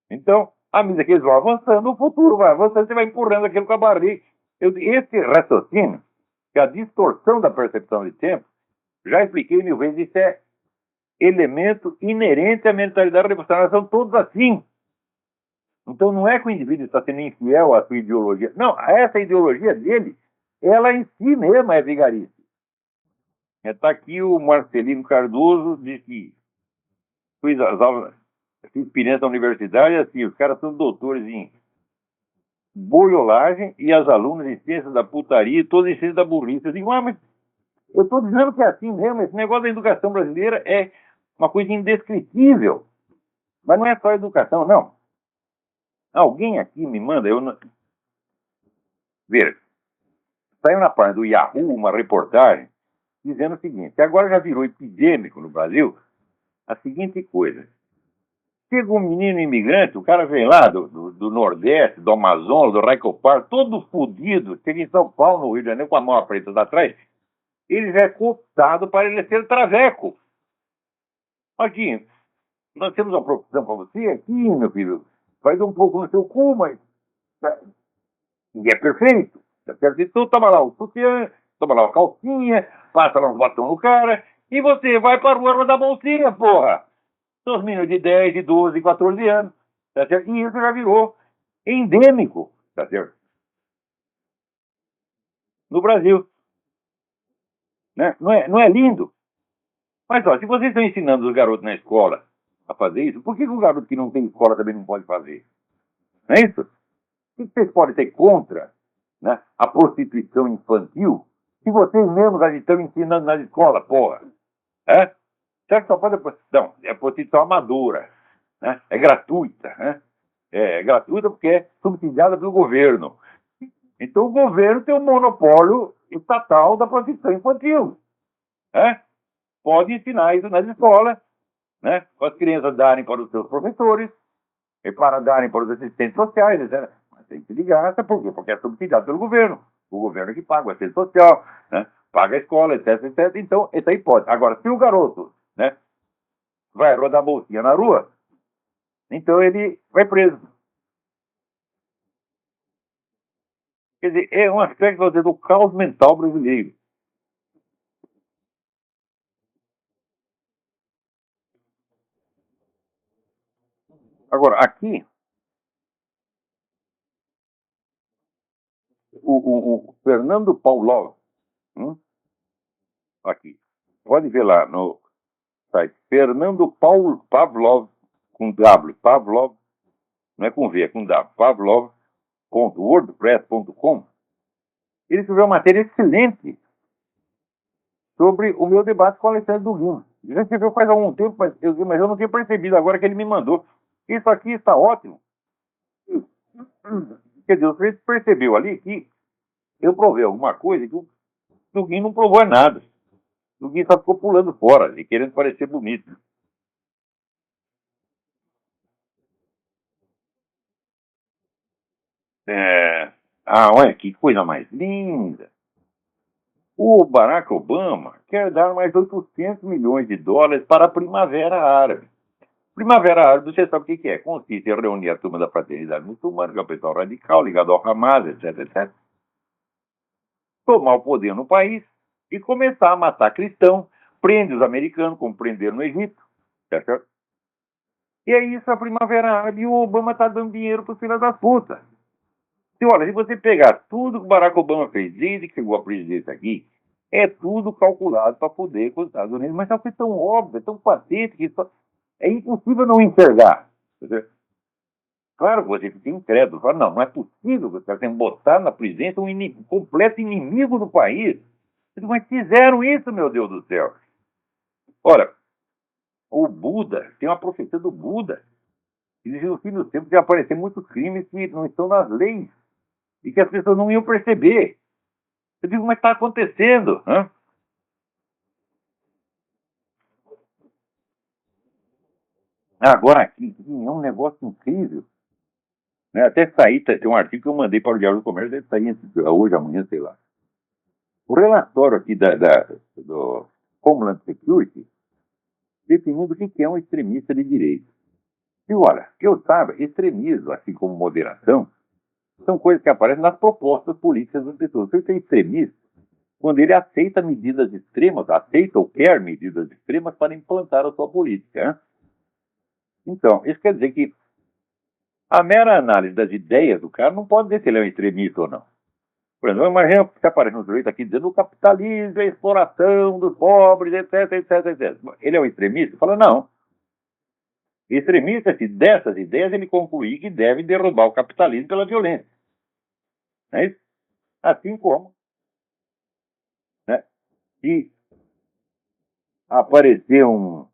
Speaker 1: Então, à medida que eles vão avançando, o futuro vai avançando, você vai empurrando aquilo com a barriga. Esse raciocínio, que é a distorção da percepção de tempo, já expliquei 1000 vezes, isso é elemento inerente à mentalidade revolucionária. São todos assim. Então não é que o indivíduo está sendo infiel à sua ideologia. Não, essa ideologia dele, ela em si mesma é vigarice. Está aqui o Marcelino Cardoso, diz que fiz as aulas, fiz experiência na universidade, assim, os caras são doutores em boiolagem e as alunas em ciências da putaria e todas em ciências da burrice. Eu digo, mas eu estou dizendo que é assim mesmo, esse negócio da educação brasileira é uma coisa indescritível. Mas não é só educação, não. Alguém aqui me manda, eu não... Veja, saiu na página do Yahoo uma reportagem dizendo o seguinte, que agora já virou epidêmico no Brasil a seguinte coisa. Chega um menino imigrante, o cara vem lá do Nordeste, do Amazonas, do Raicopar, todo fodido, chega em São Paulo, no Rio de Janeiro, com a mão apertada atrás, ele já é cooptado para ele ser traveco. Aqui, nós temos uma profissão para você aqui, meu filho, faz um pouco no seu cu, mas e é perfeito. Tá certo? Então toma lá o sutiã, toma lá a calcinha, passa lá uns batons no cara, e você vai para a rua rodar bolsinha, porra. São os meninos de 10, de 12, de 14 anos. Tá certo? E isso já virou endêmico, tá certo? No Brasil. Né? Não é lindo? Mas, se vocês estão ensinando os garotos na escola a fazer isso, por que o garoto que não tem escola também não pode fazer? Não é isso? O que vocês podem ter contra, né, a prostituição infantil se vocês mesmos estão ensinando na escola, porra? É? Será que só pode... Não, é prostituição amadora. Né? É gratuita. Né? É gratuita porque é subsidiada pelo governo. Então o governo tem o monopólio estatal da prostituição infantil. Né? Pode ensinar isso nas escolas, né? Para as crianças darem para os seus professores, e para darem para os assistentes sociais, etc. Mas tem que ligar, por quê? Porque é subsidiado pelo governo. O governo que paga o assistente social, né? Paga a escola, etc, etc. Então, essa aí pode. Agora, se o garoto, né, vai rodar bolsinha na rua, então ele vai preso. Quer dizer, é um aspecto do caos mental brasileiro. Agora, aqui, o Fernando Pavlov, aqui, pode ver lá no site, Fernando Pavlov, com W, Pavlov, não é com V, é com W, pavlov.wordpress.com, ele escreveu uma matéria excelente sobre o meu debate com o Alexandre Duguin. Ele já escreveu faz algum tempo, mas eu não tinha percebido agora que ele me mandou. Isso aqui está ótimo. Quer dizer, você percebeu ali que eu provei alguma coisa que o Duguin não provou nada. O Duguin só ficou pulando fora e querendo parecer bonito. Olha que coisa mais linda. O Barack Obama quer dar mais 800 milhões de dólares para a Primavera Árabe. Primavera Árabe, você sabe o que é? Consiste em reunir a turma da fraternidade muçulmana, que é o pessoal radical, ligado ao Hamas, etc, etc. Tomar o poder no país e começar a matar cristãos, prende os americanos, como prenderam no Egito, certo? E é isso a Primavera Árabe, e o Obama está dando dinheiro para os filhos das putas. E olha, se você pegar tudo que o Barack Obama fez desde que chegou à presidência aqui, é tudo calculado para poder com os Estados Unidos, mas é uma coisa tão óbvia, tão patente, que é impossível não enxergar. Claro que você fica incrédulo, fala, não é possível que você tenha botado na presidência um completo inimigo do país. Mas fizeram isso, meu Deus do céu. Olha, o Buda, tem uma profecia do Buda, que diz que no fim do tempo vai aparecer muitos crimes que não estão nas leis e que as pessoas não iam perceber. Eu digo, mas está acontecendo. Agora, aqui, é um negócio incrível. Né? Até sair, tem um artigo que eu mandei para o Diário do Comércio, deve sair hoje, amanhã, sei lá. O relatório aqui do Homeland Security definindo o que é um extremista de direita. E olha, que eu saiba, extremismo, assim como moderação, são coisas que aparecem nas propostas políticas das pessoas. Você é extremista quando ele aceita medidas extremas, aceita ou quer medidas extremas para implantar a sua política. Né? Então, isso quer dizer que a mera análise das ideias do cara não pode dizer se ele é um extremista ou não. Por exemplo, imagina que aparece no direito aqui dizendo o capitalismo, a exploração dos pobres, etc, etc, etc. Ele é um extremista? Fala, não. Extremista, se dessas ideias ele concluir que deve derrubar o capitalismo pela violência. Não é isso? Assim como, né, se aparecer um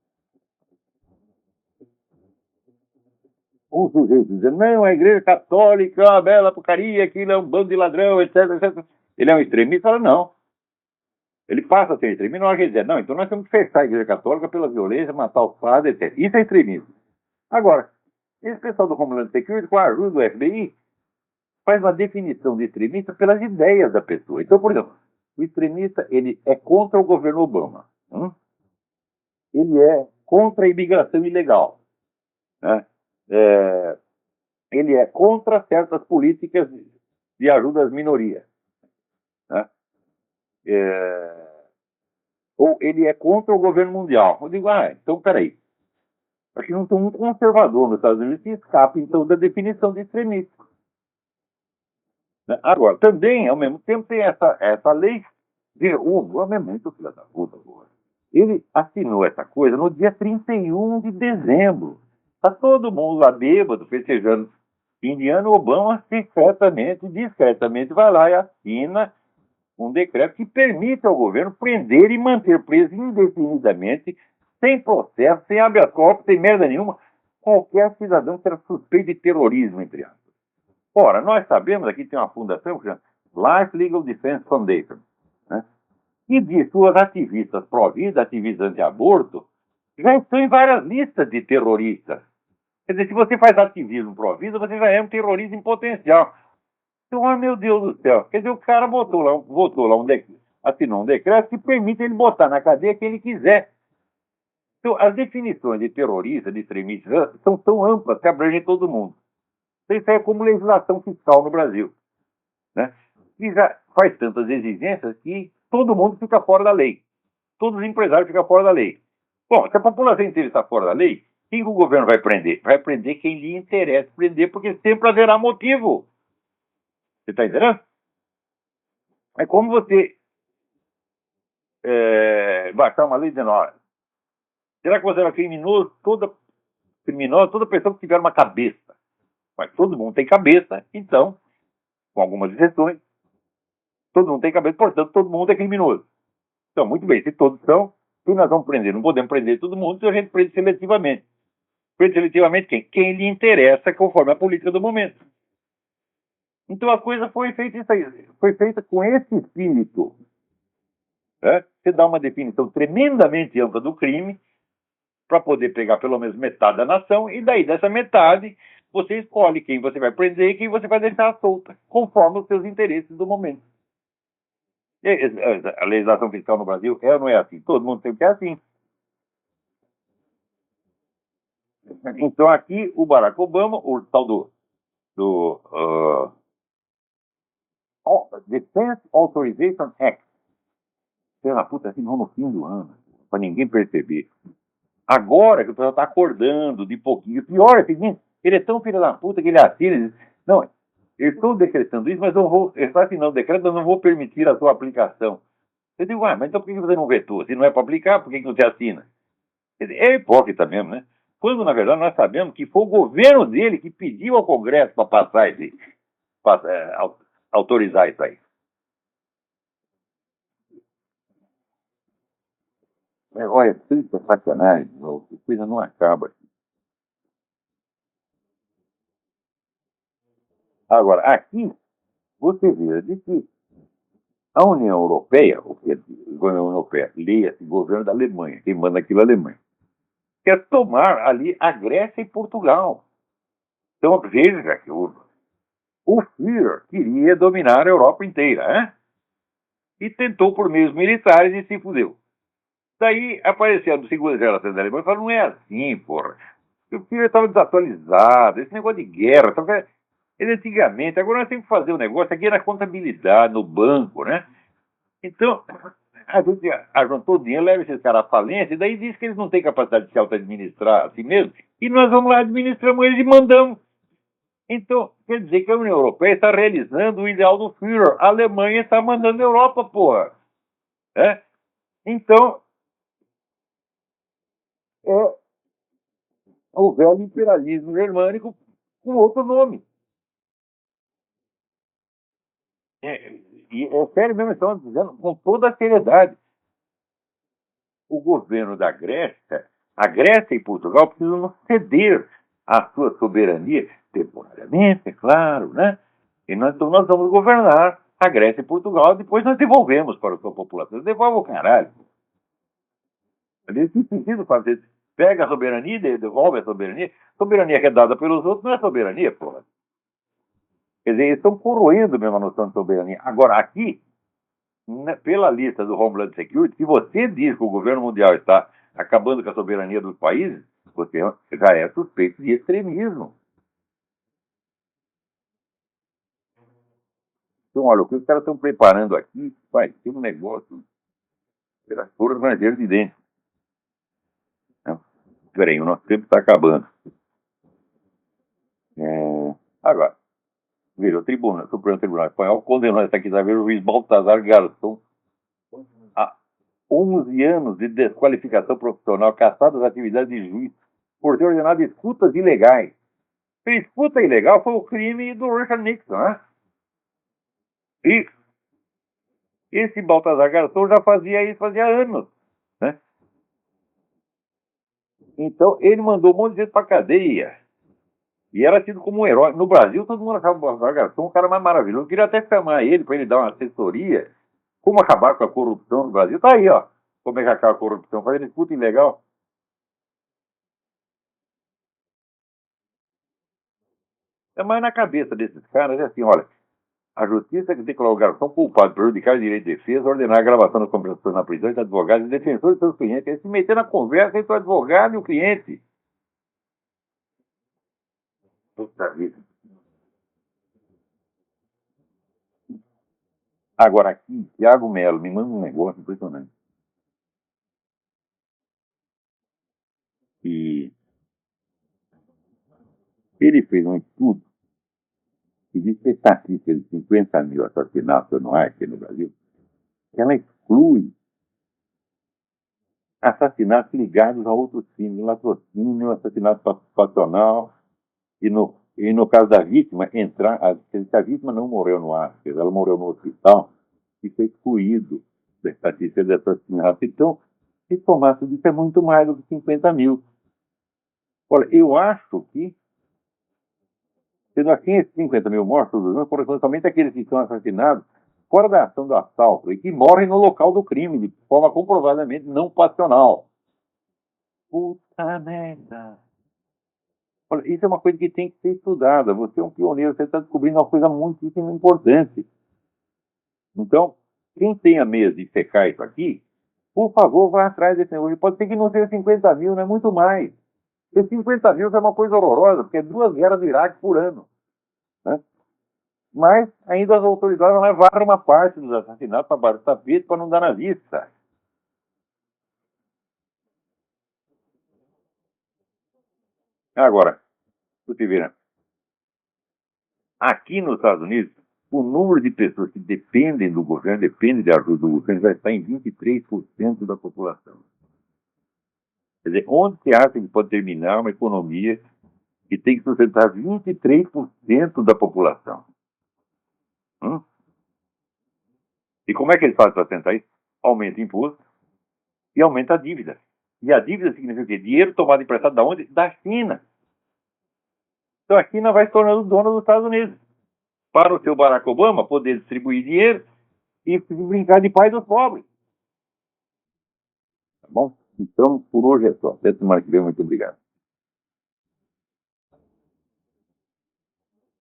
Speaker 1: sujeito dizendo, não, a igreja católica é uma bela porcaria, aquilo é um bando de ladrão, etc, etc. Ele é um extremista? Fala, não. Ele passa a ser extremista, não quer dizer, não, então nós temos que fechar a igreja católica pela violência, matar os padres, etc. Isso é extremismo. Agora, esse pessoal do Homeland Security, com a ajuda do FBI, faz uma definição de extremista pelas ideias da pessoa. Então, por exemplo, o extremista ele é contra o governo Obama. Ele é contra a imigração ilegal. Né? Ele é contra certas políticas de ajuda às minorias. Né? Ou ele é contra o governo mundial. Eu digo, então peraí. Aqui não tem um conservador nos Estados Unidos que escapa, então, da definição de extremista. Né? Agora, também, ao mesmo tempo, tem essa lei. O Obama é muito filho da puta agora. Ele assinou essa coisa no dia 31 de dezembro. Está todo mundo lá bêbado, festejando fim de ano. O Obama secretamente, discretamente, vai lá e assina um decreto que permite ao governo prender e manter preso indefinidamente, sem processo, sem habeas corpus, sem merda nenhuma, qualquer cidadão que será suspeito de terrorismo, entre aspas. Ora, nós sabemos, aqui tem uma fundação que chama Life Legal Defense Foundation, né? E de suas ativistas pró-vida, ativistas anti-aborto, já estão em várias listas de terroristas. Quer dizer, se você faz ativismo pró-vida, você já é um terrorista em potencial. Então, meu Deus do céu. Quer dizer, o cara votou lá assinou um decreto que permite ele botar na cadeia quem ele quiser. Então, as definições de terrorista, de extremista, são tão amplas que abrangem todo mundo. Então, isso é como legislação fiscal no Brasil. Né? E já faz tantas exigências que todo mundo fica fora da lei. Todos os empresários ficam fora da lei. Bom, se a população inteira está fora da lei, Quem que o governo vai prender? Vai prender quem lhe interessa prender, porque sempre haverá motivo. Você está entendendo? É como você baixar uma lei dizendo, olha, será que você é criminosa, toda pessoa que tiver uma cabeça? Mas todo mundo tem cabeça, então, com algumas exceções, todo mundo tem cabeça, portanto, todo mundo é criminoso. Então, muito bem, se todos são, o que nós vamos prender? Não podemos prender todo mundo, então a gente prende seletivamente. Prende seletivamente quem? Quem lhe interessa conforme a política do momento. Então a coisa foi feita isso aí, foi feita com esse espírito. Né? Você dá uma definição tremendamente ampla do crime para poder pegar pelo menos metade da nação, e daí dessa metade você escolhe quem você vai prender e quem você vai deixar solta, conforme os seus interesses do momento. A legislação fiscal no Brasil é ou não é assim? Todo mundo tem que é assim. Então aqui o Barack Obama, o tal do Defense Authorization Act, pela puta, assim, no fim do ano, para ninguém perceber. Agora que o pessoal está acordando de pouquinho. Pior é o seguinte, ele é tão filho da puta que ele assina e diz, não, eu estou decretando isso, mas não vou, ele está assinando o decreto, mas não vou permitir a sua aplicação. Eu digo, mas então por que você não vetou? Se não é para aplicar, por que você assina? É hipócrita mesmo, né? Quando, na verdade, nós sabemos que foi o governo dele que pediu ao Congresso para passar autorizar isso aí. Olha, tanta sacanagem, a coisa não acaba. Agora, aqui, você vê de que a União Europeia, o que é a União Europeia, leia-se governo da Alemanha, quem manda aquilo é a Alemanha, quer tomar ali a Grécia e Portugal. Então, veja que o Führer queria dominar a Europa inteira, né? E tentou por meios militares e se fudeu. Daí apareceu a segunda geração da Alemanha e falou, não é assim, porra. O Führer estava desatualizado, esse negócio de guerra, ele antigamente, agora nós temos que fazer o negócio aqui na contabilidade, no banco, né? Então, a gente ajuntou o dinheiro, leva esses caras à falência, e daí diz que eles não têm capacidade de se auto-administrar a si mesmo, e nós vamos lá, administramos eles e mandamos. Então, quer dizer que a União Europeia está realizando o ideal do Führer. A Alemanha está mandando a Europa, porra. É? Então, é o velho imperialismo germânico com outro nome. E é sério mesmo, estamos dizendo com toda a seriedade. O governo da Grécia, a Grécia e Portugal precisam ceder a sua soberania, temporariamente, é claro, né? Então nós vamos governar a Grécia e Portugal, depois nós devolvemos para a sua população. Devolve o caralho. Nesse sentido, fazer, pega a soberania e devolve a soberania. Soberania que é dada pelos outros não é soberania, porra. Quer dizer, eles estão corroendo mesmo a noção de soberania. Agora, aqui, pela lista do Homeland Security, se você diz que o governo mundial está acabando com a soberania dos países, você já é suspeito de extremismo. Então, olha, o que os caras estão preparando aqui vai ser um negócio pelas foras rangeiras de dentro. Peraí, o nosso tempo está acabando. Agora, veja, o Supremo Tribunal Espanhol condenou essa quinta-feira o juiz Baltazar Garzón a 11 anos de desqualificação profissional, cassado das atividades de juiz, por ter ordenado escutas ilegais. A escuta ilegal foi o crime do Richard Nixon, né? E esse Baltazar Garzón já fazia isso fazia anos, né? Então ele mandou um monte de gente para cadeia e era tido como um herói. No Brasil, todo mundo achava o Baltazar Garzón um cara mais maravilhoso. Eu queria até chamar ele para ele dar uma assessoria como acabar com a corrupção no Brasil. Tá aí, ó. Como é que acaba a corrupção? Fazendo escuta ilegal. É mais na cabeça desses caras, é assim, olha, a justiça que declarou o garçom culpado por prejudicar o direito de defesa, ordenar a gravação das conversações na prisão de advogados e defensores de seus clientes. Eles se meter na conversa entre o advogado e o cliente. Puta vida. Agora aqui, Thiago Melo me manda um negócio impressionante. E Ele fez um estudo que diz que a estatística de 50 mil assassinatos anuais aqui no Brasil, ela exclui assassinatos ligados a outros crimes, latrocínio, assassinato passional, e no caso da vítima, se a vítima não morreu no ar, ela morreu no hospital, isso é excluído da estatística de assassinato. Então, se tomar tudo isso é muito mais do que 50 mil. Olha, eu acho que, sendo assim, esses 50 mil mortos, correspondem somente àqueles que são assassinados fora da ação do assalto e que morrem no local do crime, de forma comprovadamente não passional. Puta merda! Olha, isso é uma coisa que tem que ser estudada. Você é um pioneiro, você está descobrindo uma coisa muitíssimo importante. Então, quem tem a mesa de secar isso aqui, por favor, vá atrás desse negócio. Pode ser que não seja 50 mil, não é muito mais. Porque 50 mil é uma coisa horrorosa, porque é 2 guerras do Iraque por ano. Né? Mas ainda as autoridades levaram uma parte dos assassinatos para baixo do tapete para não dar na vista. Agora, você vê, aqui nos Estados Unidos, o número de pessoas que dependem do governo, dependem de ajuda do governo, já está em 23% da população. Quer dizer, onde se acha que pode terminar uma economia que tem que sustentar 23% da população? Hum? E como é que eles fazem para sustentar isso? Aumenta o imposto e aumenta a dívida. E a dívida significa o quê? Dinheiro tomado emprestado da onde? Da China. Então a China vai se tornando dona dos Estados Unidos. Para o seu Barack Obama poder distribuir dinheiro e brincar de pai dos pobres. Tá bom? Então, por hoje é só. Até semana que vem. Muito obrigado.